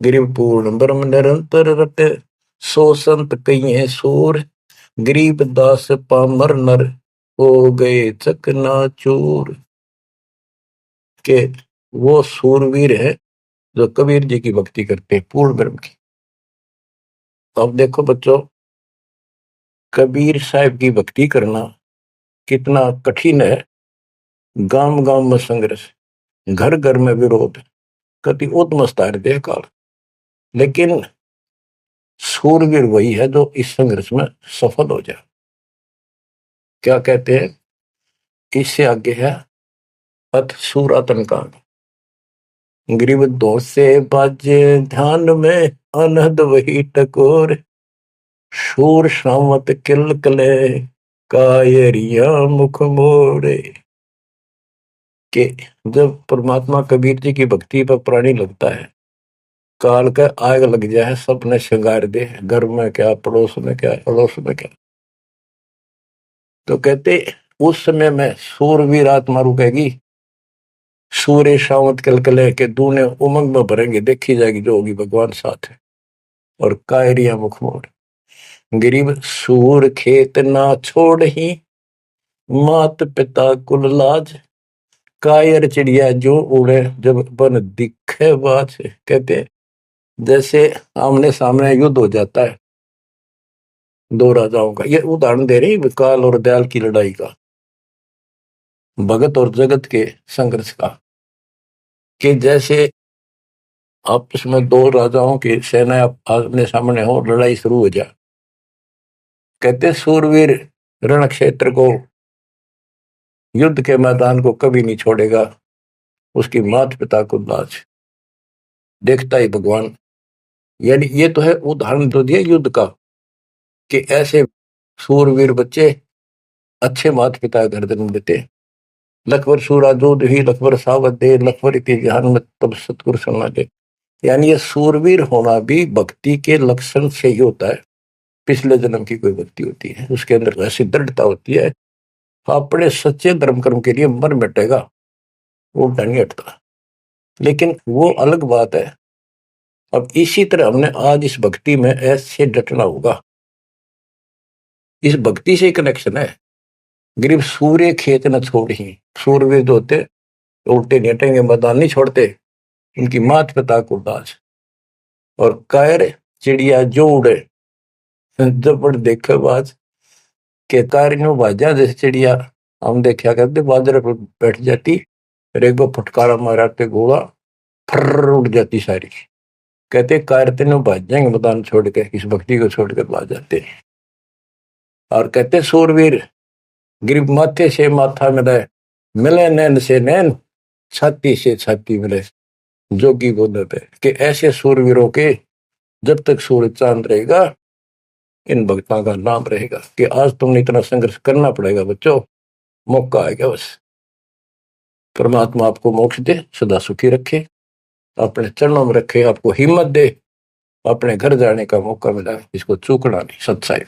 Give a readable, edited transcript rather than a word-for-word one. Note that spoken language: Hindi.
गिरिव पूर्ण ब्रह्म निरंतर रटे, सो संत कहिए सूर, गरीब दास पामर नर, हो गए चकनाचूर। के वो सूरवीर है जो कबीर जी की भक्ति करते हैं पूर्ण ब्रह्म की। अब देखो बच्चों, कबीर साहब की भक्ति करना कितना कठिन है। गांव गांव में संघर्ष, घर घर में विरोध, कति उद्मस्तार दे काल, लेकिन सूरवीर वही है जो इस संघर्ष में सफल हो जाए। क्या कहते हैं, इससे आगे है अथ सूरातन कांड। ग्रीव दो से बाजे ध्यान में, अनहद वही टकोर, शूर शामत किल कले, कायरिया मुख मोड़े। कि जब परमात्मा कबीर जी की भक्ति पर प्राणी लगता है, काल का आग लग जाए, सबने श्रृंगार दे, घर में क्या, पड़ोस में क्या, अड़ोस में क्या। तो कहते उस समय में सूरवीर आत्मा रुकेगी, सूर्य शावत कलकले के दूने उमंग में भरेंगे, देखी जाएगी जो होगी भगवान साथ है। और कायरिया मुख मोड़, गरीब सूर खेत ना छोड़ ही, मात पिता कुल लाज, कायर चिड़िया जो उड़े, जब बन दिखे बाज। कहते जैसे आमने सामने युद्ध हो जाता है दो राजाओं का, ये उदाहरण दे रही काल और दयाल की लड़ाई का, भगत और जगत के संघर्ष का। कि जैसे आपस में दो राजाओं की सेना आमने सामने हो, लड़ाई शुरू हो जाए, कहते सूरवीर रण क्षेत्र को, युद्ध के मैदान को कभी नहीं छोड़ेगा, उसकी माता पिता को लाज, देखता ही भगवान। यानी ये तो है उदाहरण तो दिया युद्ध का, कि ऐसे सूरवीर बच्चे अच्छे माता पिता घर जन्म देते। लखवर सूरा जोध ही लखवर सावत दे, लखवर इति जहान में तब सतगुरु सुना दे। यानी ये सूरवीर होना भी भक्ति के लक्षण से ही होता है। पिछले जन्म की कोई भक्ति होती है, उसके अंदर ऐसी दृढ़ता होती है, अपने सच्चे धर्म कर्म के लिए मर मिटेगा, वो नहीं हटता। लेकिन वो अलग बात है। अब इसी तरह हमने आज इस भक्ति में ऐसे डटना होगा, इस भक्ति से कनेक्शन है। गरीब सूर्य खेत न छोड़ ही, सूर्य जो होते उल्टे नेटेंगे, मैदान नहीं छोड़ते, इनकी मात पिता को दास। और कायर चिड़िया जो उड़े, जब देखे बाज, के कायरियों बाजा जैसे चिड़िया हम देखा करते, बाजरे पर बैठ जाती, रेगो फटकारा माराते गोला फर उड़ जाती सारी। कहते कायरते ने भाज जाएंगे मैदान छोड़ के, इस भक्ति को छोड़कर भाज जाते। और कहते सूरवीर गिरिब माथे से माथा मिले, मिले नैन से नैन, छाती से छाती मिले, जोगी बोले पे। कि ऐसे सूरवीरों के जब तक सूरज चांद रहेगा, इन भक्तों का नाम रहेगा। कि आज तुमने इतना संघर्ष करना पड़ेगा बच्चों, मौका आएगा बस। परमात्मा आपको मोक्ष दे, सदा सुखी रखे, अपने चरणों में रखे, आपको हिम्मत दे, अपने घर जाने का मौका मिला, इसको चूकना नहीं। सत्साई।